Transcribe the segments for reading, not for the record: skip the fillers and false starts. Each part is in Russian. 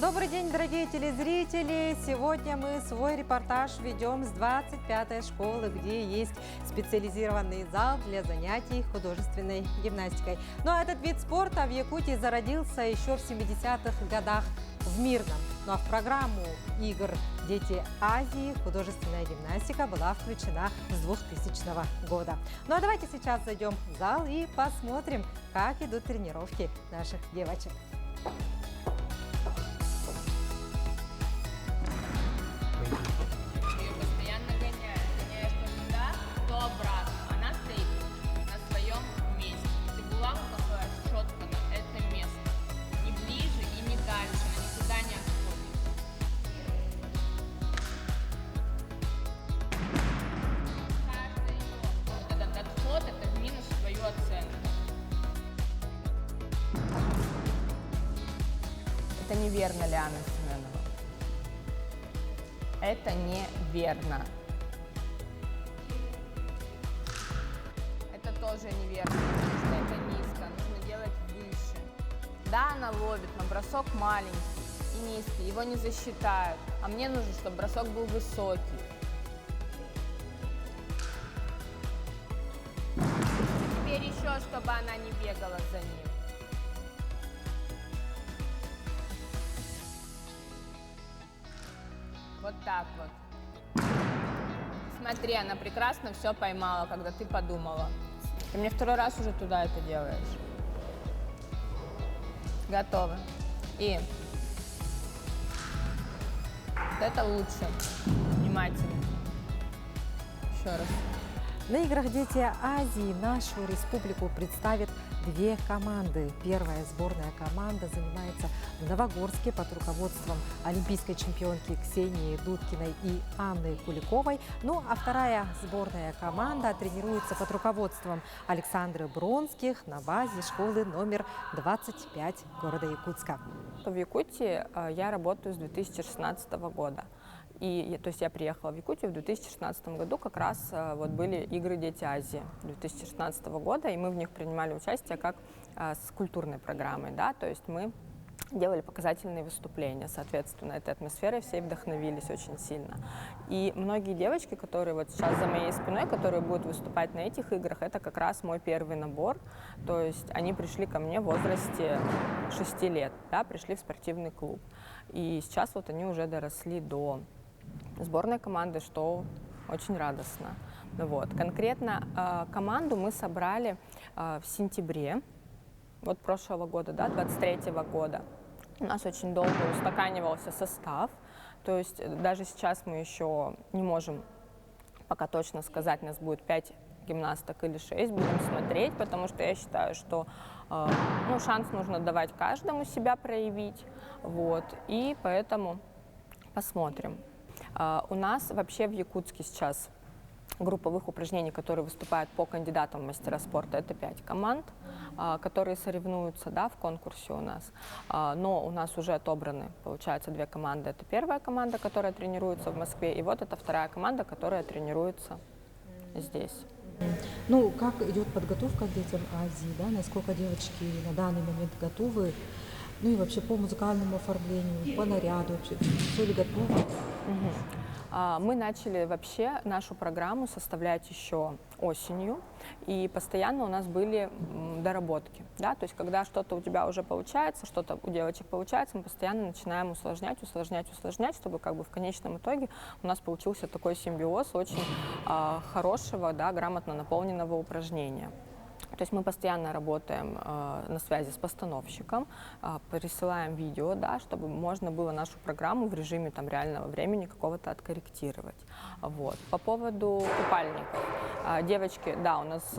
Добрый день, дорогие телезрители! Сегодня мы свой репортаж ведем с 25-й школы, где есть специализированный зал для занятий художественной гимнастикой. Ну а этот вид спорта в Якутии зародился еще в 70-х годах в Мирном. Ну а в программу игр «Дети Азии» художественная гимнастика была включена с 2000 года. Ну а давайте сейчас зайдем в зал и посмотрим, как идут тренировки наших девочек. Это неверно, Лиана Семенова. Это неверно. Это тоже неверно, потому что это низко. Нужно делать выше. Да, она ловит, но бросок маленький и низкий. Его не засчитают. А мне нужно, чтобы бросок был высокий. Теперь еще, чтобы она не бегала за ним. Вот так вот. Смотри, она прекрасно все поймала, когда ты подумала. Ты мне второй раз уже туда это делаешь. Готово. И вот это лучше. Внимательно. Еще раз. На играх «Дети Азии» нашу республику представит две команды. Первая сборная команда занимается в Новогорске под руководством олимпийской чемпионки Ксении Дудкиной и Анны Куликовой. Ну а вторая сборная команда тренируется под руководством Александры Бронских на базе школы номер 25 города Якутска. В Якутии я работаю с 2016 года. То есть я приехала в Якутию в 2016 году, как раз вот были игры «Дети Азии» 2016 года, и мы в них принимали участие как с культурной программой, да, то есть мы делали показательные выступления, соответственно, этой атмосферой все вдохновились очень сильно. И многие девочки, которые вот сейчас за моей спиной, которые будут выступать на этих играх, это как раз мой первый набор, то есть они пришли ко мне в возрасте 6 лет, да, пришли в спортивный клуб, и сейчас вот они уже доросли до сборной команды, что очень радостно. Вот. Конкретно команду мы собрали в сентябре вот прошлого года, да, 23-го года. У нас очень долго устаканивался состав, то есть даже сейчас мы еще не можем пока точно сказать, у нас будет 5 гимнасток или 6, будем смотреть, потому что я считаю, что шанс нужно давать каждому себя проявить, вот, и поэтому посмотрим. У нас вообще в Якутске сейчас групповых упражнений, которые выступают по кандидатам в мастера спорта, это 5 команд, которые соревнуются, да, в конкурсе у нас. Но у нас уже отобраны, получается, 2 команды. Это первая команда, которая тренируется в Москве, и вот это вторая команда, которая тренируется здесь. Ну, как идет подготовка к детям Азии, да? Насколько девочки на данный момент готовы? Ну и вообще по музыкальному оформлению, по наряду, вообще все ли готово? Мы начали вообще нашу программу составлять еще осенью, и постоянно у нас были доработки. Да? То есть когда что-то у тебя уже получается, что-то у девочек получается, мы постоянно начинаем усложнять, чтобы как бы в конечном итоге у нас получился такой симбиоз очень хорошего, да, грамотно наполненного упражнения. То есть мы постоянно работаем на связи с постановщиком, присылаем видео, да, чтобы можно было нашу программу в режиме там, реального времени какого-то откорректировать. Вот. По поводу купальников. Девочки, да, у нас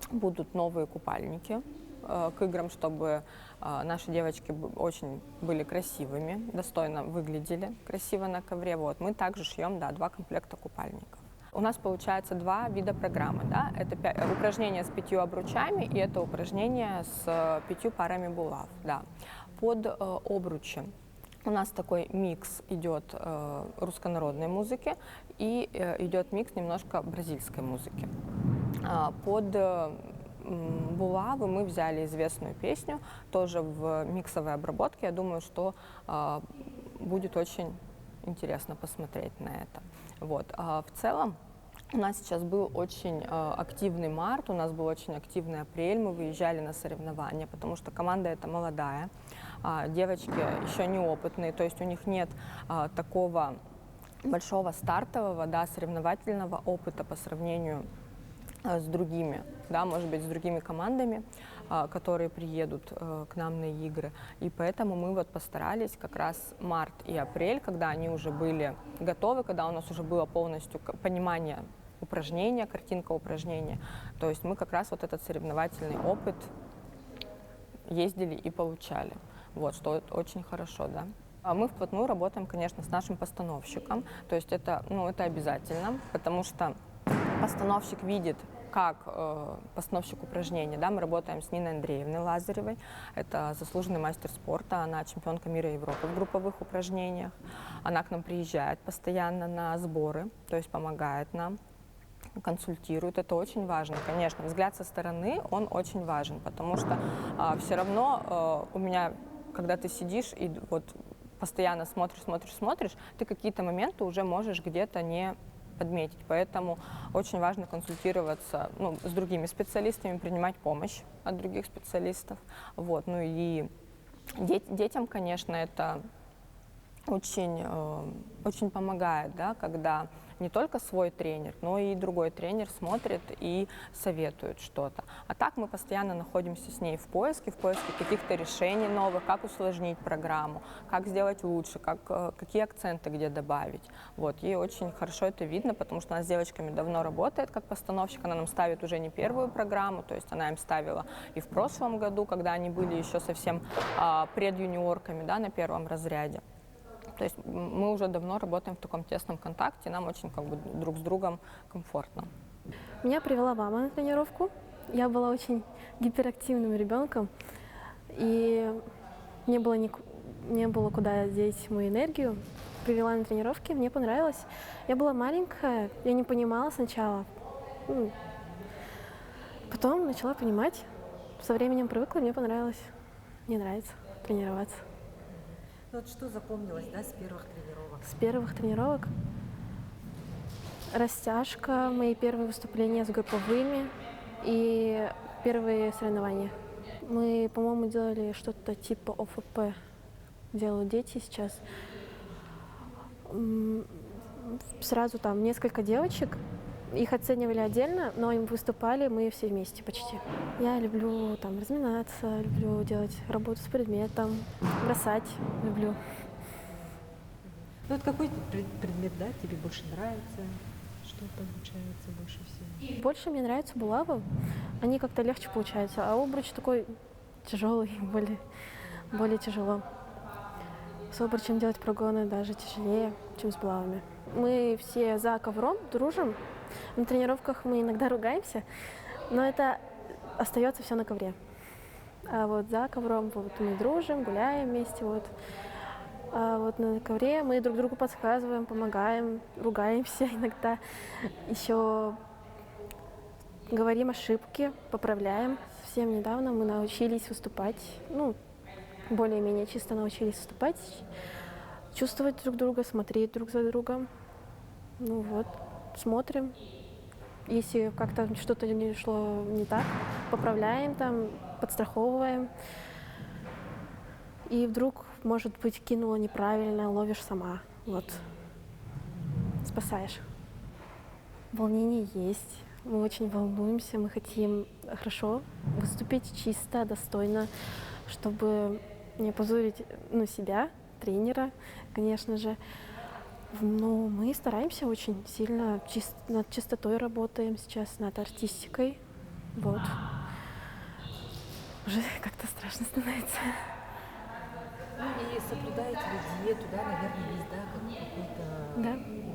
будут новые купальники к играм, чтобы наши девочки очень были красивыми, достойно выглядели красиво на ковре. Вот. Мы также шьем, да, 2 комплекта купальников. У нас получается 2 вида программы. Да? Это упражнение с 5 обручами и это упражнение с 5 парами булав. Да. Под обручи у нас такой микс идет руссконародной музыки и идет микс немножко бразильской музыки. Под Булавы мы взяли известную песню, тоже в миксовой обработке. Я думаю, что будет очень интересно посмотреть на это. Вот. В целом, у нас сейчас был очень активный март, у нас был очень активный апрель, мы выезжали на соревнования, потому что команда эта молодая, девочки еще неопытные, то есть у них нет такого большого стартового, да, соревновательного опыта по сравнению с другими, да, может быть, с другими командами, которые приедут к нам на игры. И поэтому мы вот постарались как раз март и апрель, когда они уже были готовы, когда у нас уже было полностью понимание упражнения, картинка упражнения. То есть мы как раз вот этот соревновательный опыт ездили и получали. Вот, что очень хорошо, да. А мы вплотную работаем, конечно, с нашим постановщиком. То есть это, это обязательно, потому что постановщик видит, как постановщик упражнений. Да, мы работаем с Ниной Андреевной Лазаревой. Это заслуженный мастер спорта, она чемпионка мира и Европы в групповых упражнениях. Она к нам приезжает постоянно на сборы, то есть помогает нам, консультирует. Это очень важно. Конечно, взгляд со стороны, он очень важен, потому что все равно у меня, когда ты сидишь и вот постоянно смотришь, ты какие-то моменты уже можешь где-то не подметить. Поэтому очень важно консультироваться с другими специалистами, принимать помощь от других специалистов. Вот. Ну и детям, конечно, это очень помогает, да, когда не только свой тренер, но и другой тренер смотрит и советует что-то. А так мы постоянно находимся с ней в поиске каких-то решений новых, как усложнить программу, как сделать лучше, какие акценты где добавить. Вот. Ей очень хорошо это видно, потому что она с девочками давно работает как постановщик, она нам ставит уже не первую программу, то есть она им ставила и в прошлом году, когда они были еще совсем предюниорками, да, на первом разряде. То есть мы уже давно работаем в таком тесном контакте, нам очень друг с другом комфортно. Меня привела мама на тренировку. Я была очень гиперактивным ребенком, и не было куда деть мою энергию. Привела на тренировки, мне понравилось. Я была маленькая, я не понимала сначала. Потом начала понимать. Со временем привыкла, мне понравилось. Мне нравится тренироваться. Вот что запомнилось, да, с первых тренировок? С первых тренировок растяжка, мои первые выступления с групповыми и первые соревнования. Мы, по-моему, делали что-то типа ОФП, делают дети сейчас. Сразу там несколько девочек, их оценивали отдельно, но им выступали мы все вместе почти. Я люблю там разминаться, люблю делать работу с предметом, бросать люблю. Ну вот какой предмет, да, тебе больше нравится? Что получается больше всего? Больше мне нравятся булавы, они как-то легче получаются, а обруч такой тяжелый, более тяжело. С обручем делать прогоны даже тяжелее, чем с булавами. Мы все за ковром дружим. На тренировках мы иногда ругаемся, но это остается все на ковре. А вот за ковром вот мы дружим, гуляем вместе. Вот. А вот на ковре мы друг другу подсказываем, помогаем, ругаемся иногда. Еще говорим ошибки, поправляем. Совсем недавно мы научились выступать, более-менее чисто научились выступать, чувствовать друг друга, смотреть друг за другом. Смотрим. Если как-то что-то не шло не так, поправляем там, подстраховываем. И вдруг, может быть, кинула неправильно, ловишь сама. Вот. Спасаешь. Волнение есть. Мы очень волнуемся, мы хотим хорошо выступить, чисто, достойно, чтобы не опозорить себя, тренера, конечно же. Но мы стараемся очень сильно, над чистотой работаем сейчас, над артистикой. Вот. Уже как-то страшно становится. И соблюдаете ли диету, да, наверное, есть, да, какой-то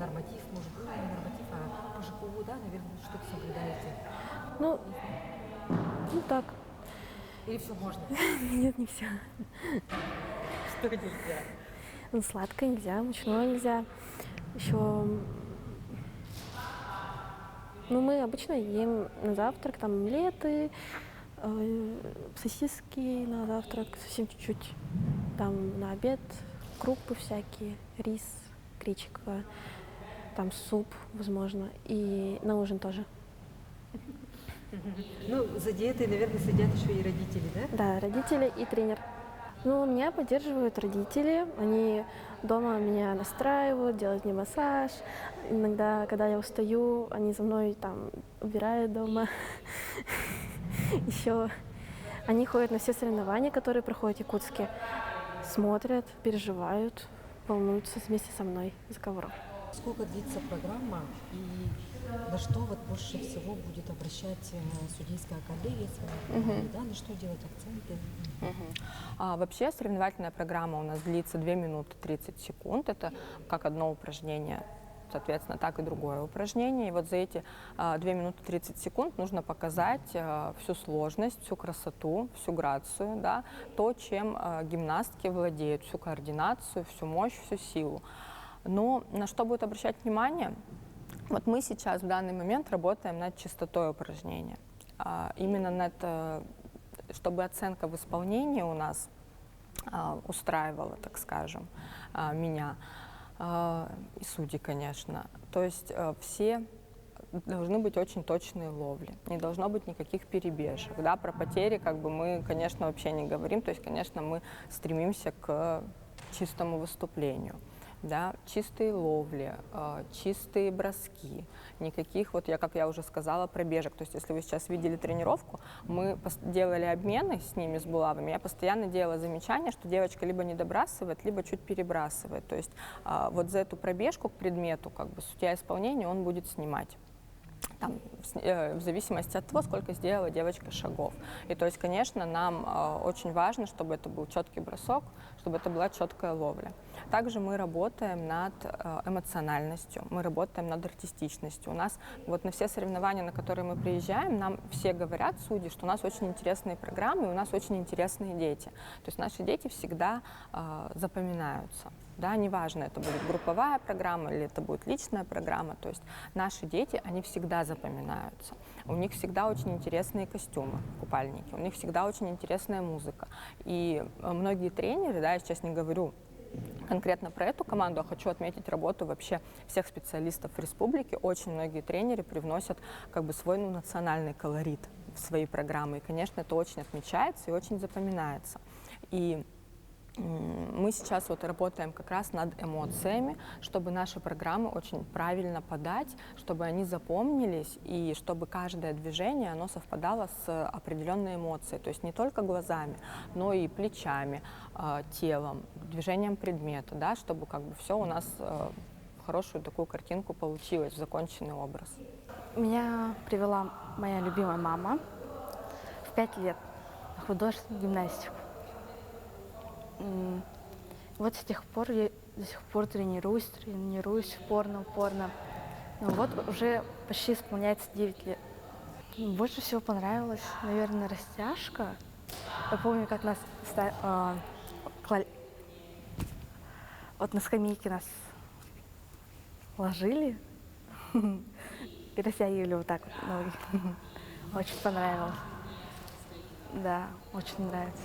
норматив, может быть, не норматив, а по ЖКУ, да, наверное, что-то соблюдаете? Так. Или все можно? Нет, не все. Что нельзя? Сладкое нельзя, мучное нельзя. Еще Ну, мы обычно ем на завтрак там омлеты, сосиски на завтрак, совсем чуть-чуть. Там на обед крупы всякие, рис, гречка, там суп, возможно, и на ужин тоже. Ну, за диетой, наверное, следят еще и родители, да? Да, родители и тренер. Ну, меня поддерживают родители. Они дома меня настраивают, делают мне массаж. Иногда, когда я устаю, они за мной там убирают дома. Еще они ходят на все соревнования, которые проходят в Якутске, смотрят, переживают, волнуются вместе со мной за ковром. Сколько длится программа и на что вот больше всего будет обращать судейская коллегия своей, да, на что делать акценты? Вообще соревновательная программа у нас длится 2 минуты 30 секунд. Это как одно упражнение, соответственно, так и другое упражнение. И вот за эти 2 минуты 30 секунд нужно показать всю сложность, всю красоту, всю грацию, да, то, чем гимнастки владеют, всю координацию, всю мощь, всю силу. Но на что будет обращать внимание? Вот мы сейчас в данный момент работаем над чистотой упражнения. Именно над, чтобы оценка в исполнении у нас устраивала, так скажем, меня и судей, конечно. То есть все должны быть очень точные ловли, не должно быть никаких перебежек. Да? Про потери как бы мы, конечно, вообще не говорим, то есть, конечно, мы стремимся к чистому выступлению. Да, чистые ловли, чистые броски, никаких, вот как я уже сказала, пробежек. То есть если вы сейчас видели тренировку, мы делали обмены с ними, с булавами, я постоянно делала замечание, что девочка либо не добрасывает, либо чуть перебрасывает. То есть вот за эту пробежку к предмету как бы судья исполнения он будет снимать. Там, в зависимости от того, сколько сделала девочка шагов. И то есть, конечно, нам очень важно, чтобы это был четкий бросок, чтобы это была четкая ловля. Также мы работаем над эмоциональностью, мы работаем над артистичностью. У нас вот на все соревнования, на которые мы приезжаем, нам все говорят, судьи, что у нас очень интересные программы, и у нас очень интересные дети. То есть наши дети всегда запоминаются. Да, неважно, это будет групповая программа или это будет личная программа, то есть наши дети, они всегда запоминаются. У них всегда очень интересные костюмы, купальники, у них всегда очень интересная музыка. И многие тренеры, да, я сейчас не говорю конкретно про эту команду, а хочу отметить работу вообще всех специалистов в республике. Очень многие тренеры привносят как бы свой национальный колорит в свои программы. И, конечно, это очень отмечается и очень запоминается. И мы сейчас вот работаем как раз над эмоциями, чтобы наши программы очень правильно подать, чтобы они запомнились и чтобы каждое движение оно совпадало с определенной эмоцией. То есть не только глазами, но и плечами, телом, движением предмета, да, чтобы как бы все у нас хорошую такую картинку получилось, законченный образ. Меня привела моя любимая мама в 5 лет на художественную гимнастику. Вот с тех пор я до сих пор тренируюсь упорно. Ну вот уже почти исполняется 9 лет. Больше всего понравилась, наверное, растяжка. Я помню, как нас вот на скамейке нас ложили и растягивали вот так вот ноги. Очень понравилось. Да, очень нравится.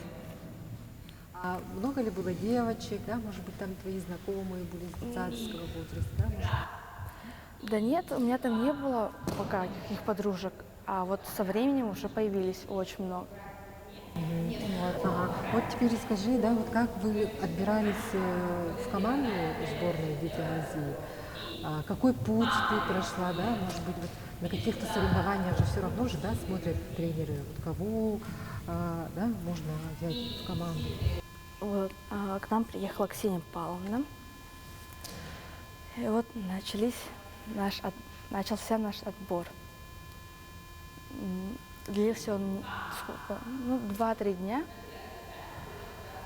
А много ли было девочек, да, может быть, там твои знакомые были с детсадского возраста, да, может? Да нет, у меня там не было пока никаких подружек, а вот со временем уже появились очень много. Вот теперь расскажи, да, вот как вы отбирались в команду сборной «Дети Азии? Какой путь ты прошла, да, может быть, вот на каких-то соревнованиях же все равно же, да, смотрят тренеры, вот кого, да, можно взять в команду. Вот, к нам приехала Ксения Павловна, и вот начался наш отбор. Длился он сколько? 2-3 дня.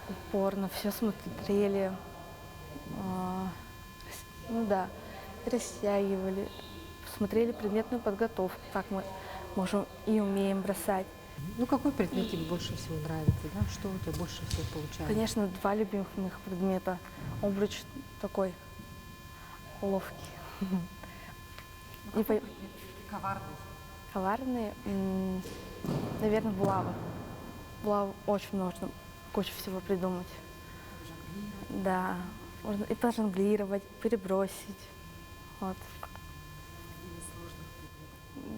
Упорно все смотрели, растягивали, смотрели предметную подготовку, как мы можем и умеем бросать. Ну, какой предмет тебе больше всего нравится, да? Что у тебя больше всего получается? Конечно, 2 любимых моих предмета. Обруч такой ловкий. коварный? Коварные, наверное, булава. Булаву очень можно кучу всего придумать. Да, можно и пожонглировать, перебросить. Вот.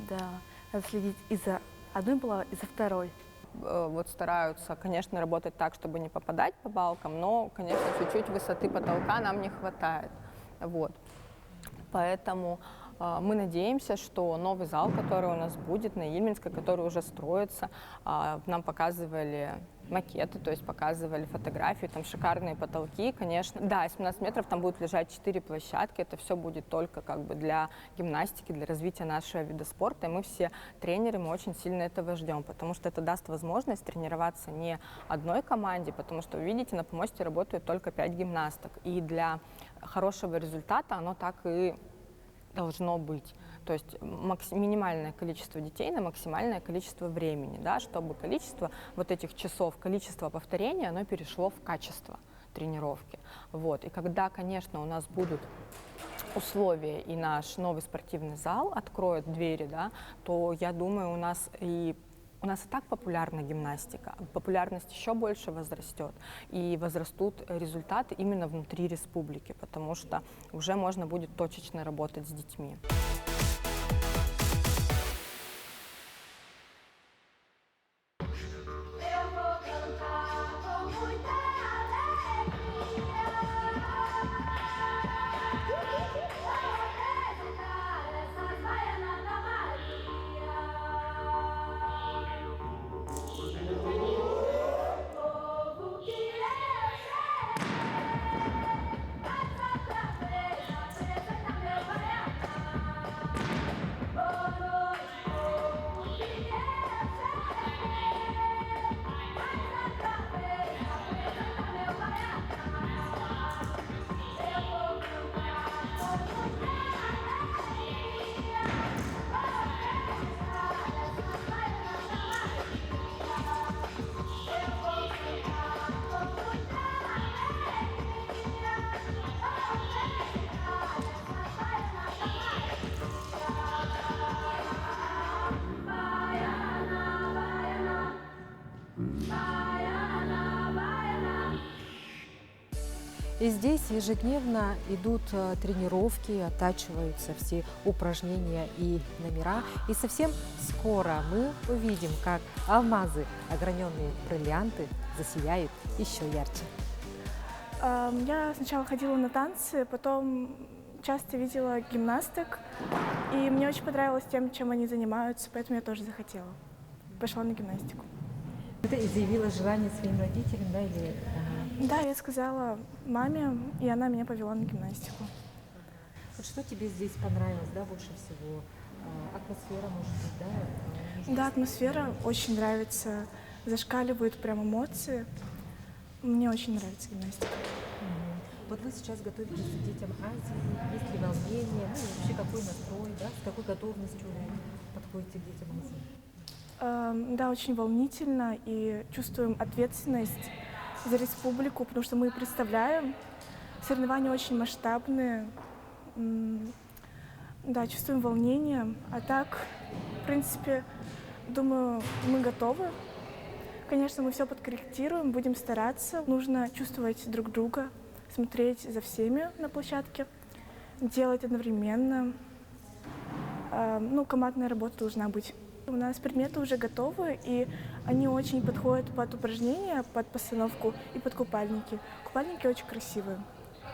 Да, надо следить и за одной булавой, и за второй. Вот стараются, конечно, работать так, чтобы не попадать по балкам, но, конечно, чуть-чуть высоты потолка нам не хватает. Вот. Поэтому мы надеемся, что новый зал, который у нас будет на Ильминской, который уже строится, нам показывали макеты, то есть показывали фотографии, там шикарные потолки, конечно. Да, 17 метров, там будут лежать 4 площадки, это все будет только как бы для гимнастики, для развития нашего вида спорта, и мы все тренеры, мы очень сильно этого ждем, потому что это даст возможность тренироваться не одной команде, потому что, вы видите, на помосте работают только 5 гимнасток, и для хорошего результата оно так и должно быть. То есть минимальное количество детей на максимальное количество времени, да, чтобы количество вот этих часов, количество повторений, оно перешло в качество тренировки. Вот. И когда, конечно, у нас будут условия и наш новый спортивный зал откроет двери, да, то я думаю, у нас и так популярна гимнастика, популярность еще больше возрастет, и возрастут результаты именно внутри республики, потому что уже можно будет точечно работать с детьми. И здесь ежедневно идут тренировки, оттачиваются все упражнения и номера. И совсем скоро мы увидим, как алмазы, ограненные бриллианты, засияют еще ярче. Я сначала ходила на танцы, потом часто видела гимнасток, и мне очень понравилось тем, чем они занимаются, поэтому я тоже захотела. Пошла на гимнастику. Ты заявила желание своим родителям, да, или... Да, я сказала маме, и она меня повела на гимнастику. Вот что тебе здесь понравилось, да, больше всего? Атмосфера, может быть, да? Да, атмосфера очень нравится, зашкаливают прям эмоции. Мне очень нравится гимнастика. Вот вы сейчас готовитесь к детям Азии, есть ли волнение, ну и вообще какой настрой, да, с какой готовностью вы подходите к детям Азии? Да, очень волнительно, и чувствуем ответственность за республику, потому что мы представляем. Соревнования очень масштабные. Да, чувствуем волнение. А так, в принципе, думаю, мы готовы. Конечно, мы все подкорректируем, будем стараться. Нужно чувствовать друг друга, смотреть за всеми на площадке, делать одновременно. Ну, командная работа должна быть. У нас предметы уже готовы, и они очень подходят под упражнения, под постановку и под купальники. Купальники очень красивые.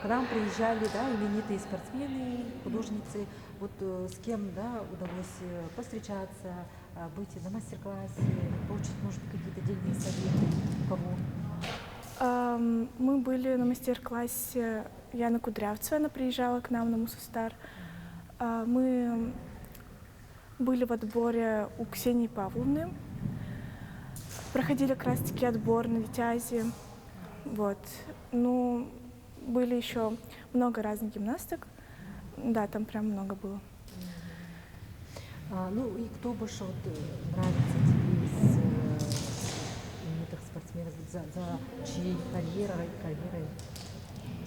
К нам приезжали, да, именитые спортсмены, художницы. Вот с кем, да, удалось повстречаться, быть на мастер-классе, получить, может, какие-то дельные советы? Кого? Мы были на мастер-классе Яны Кудрявцевой, она приезжала к нам на Мусустар. Мы были в отборе у Ксении Павловны, проходили как раз-таки отбор на Витязи. Вот. Ну, были еще много разных гимнасток. Да, там прям много было. Ну и кто больше вот нравится тебе из именитых спортсменов, за чьей карьерой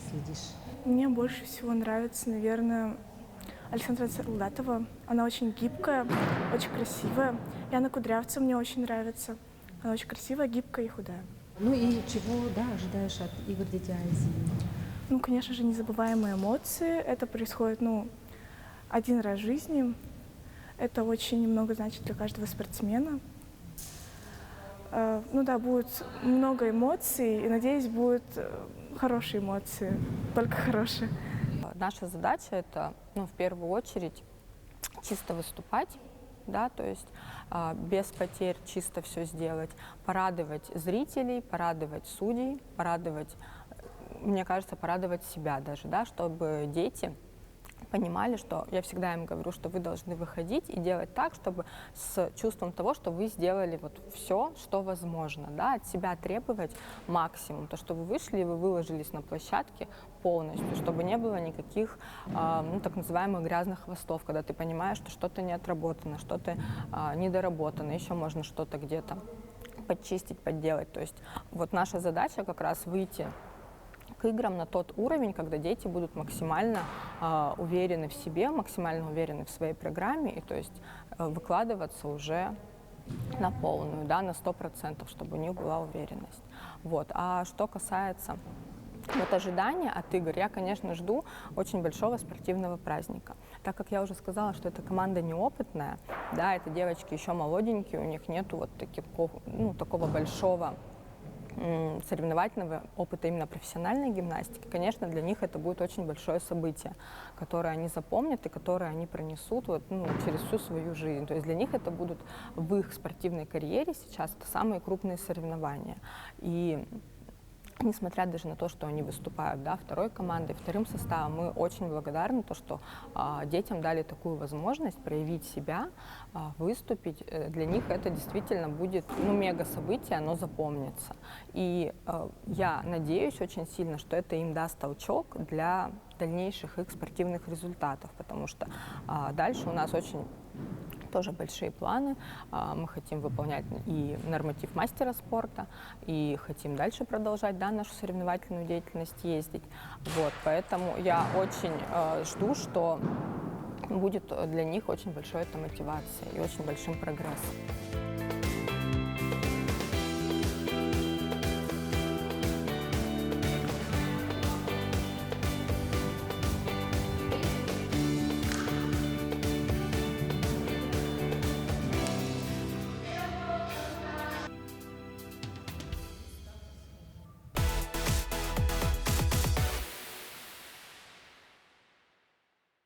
следишь? Мне больше всего нравится, наверное, Александра Солдатова. Она очень гибкая, очень красивая. И Анна Кудрявцева мне очень нравится. Она очень красивая, гибкая и худая. Ну и чего, да, ожидаешь от игр Дети Азии? Ну, конечно же, незабываемые эмоции. Это происходит, один раз в жизни. Это очень много значит для каждого спортсмена. Будет много эмоций, и, надеюсь, будут хорошие эмоции, только хорошие. Наша задача — это, в первую очередь, чисто выступать, да, то есть без потерь чисто все сделать, порадовать зрителей, порадовать судей, мне кажется, порадовать себя даже, да, чтобы дети понимали, что я всегда им говорю, что вы должны выходить и делать так, чтобы с чувством того, что вы сделали все, что возможно, да, от себя требовать максимум, то, что вы вышли и вы выложились на площадке полностью, чтобы не было никаких, так называемых грязных хвостов, когда ты понимаешь, что что-то не отработано, что-то недоработано, еще можно что-то где-то подчистить, подделать. То есть наша задача как раз выйти к играм на тот уровень, когда дети будут максимально уверены в себе, максимально уверены в своей программе, и то есть выкладываться уже на полную, да, на 100%, чтобы у них была уверенность. А что касается ожидания от игр, я, конечно, жду очень большого спортивного праздника. Так как я уже сказала, что эта команда неопытная, да, это девочки еще молоденькие, у них нету такого большого соревновательного опыта именно профессиональной гимнастики, конечно, для них это будет очень большое событие, которое они запомнят и которое они пронесут через всю свою жизнь. То есть для них это будут в их спортивной карьере сейчас это самые крупные соревнования. И несмотря даже на то, что они выступают, да, второй командой, вторым составом, мы очень благодарны, что детям дали такую возможность проявить себя, выступить. Для них это действительно будет мега событие, оно запомнится. И я надеюсь очень сильно, что это им даст толчок для дальнейших их спортивных результатов, потому что дальше у нас очень тоже большие планы. Мы хотим выполнять и норматив мастера спорта, и хотим дальше продолжать, да, нашу соревновательную деятельность, ездить. Поэтому я очень жду, что будет для них очень большой мотивацией и очень большим прогрессом.